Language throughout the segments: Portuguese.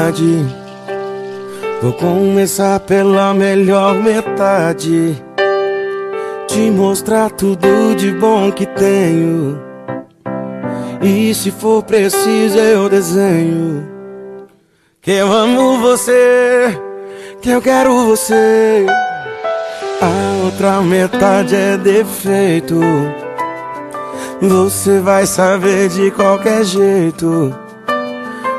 verdade. Vou começar pela melhor metade, te mostrar tudo de bom que tenho. E se for preciso eu desenho que eu amo você, que eu quero você. A outra metade é defeito, você vai saber de qualquer jeito.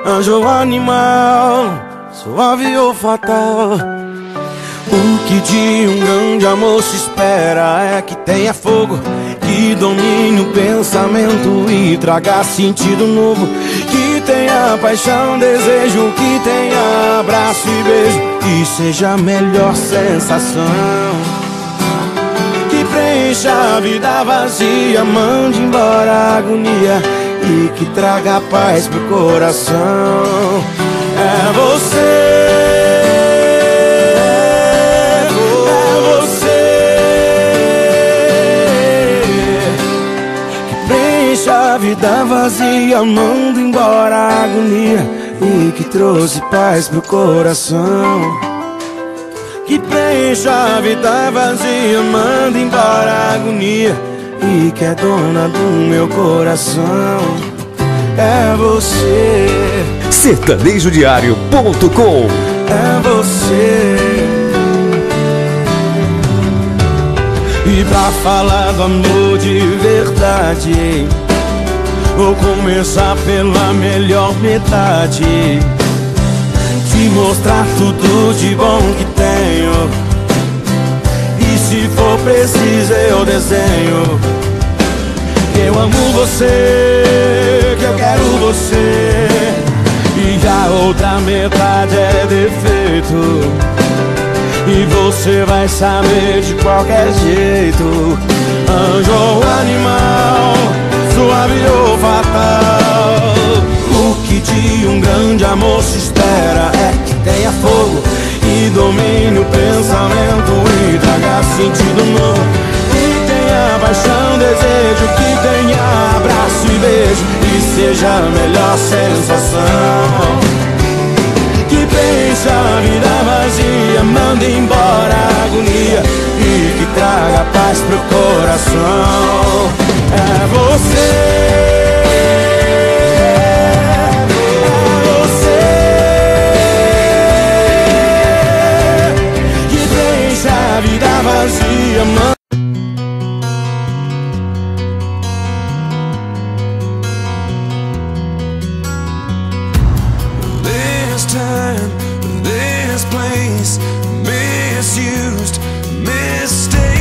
Anjo ou animal, suave ou fatal, o que de um grande amor se espera é que tenha fogo, que domine o pensamento e traga sentido novo, que tenha paixão, desejo, que tenha abraço e beijo, e seja a melhor sensação, que preencha a vida vazia, mande embora a agonia e que traga paz pro coração. É você, a vida vazia, manda embora a agonia e que trouxe paz pro coração, que preencha a vida vazia, manda embora a agonia e que é dona do meu coração. É você, sertanejodiario.com. é você. E pra falar do amor de verdade, vou começar pela melhor metade, te mostrar tudo de bom que tenho. E se for preciso eu desenho que eu amo você, que eu quero você. E a outra metade é defeito, e você vai saber de qualquer jeito. Anjo ou animal, suave ou fatal, o que de um grande amor se espera é que tenha fogo, e domine o pensamento e traga sentido novo, que tenha paixão, desejo, que tenha abraço e beijo, e seja a melhor sensação, que preencha a vida vazia, manda embora a agonia e que traga paz pro coração. É você, que preenche a vida vazia, manda. This time, this place, misused, mistake.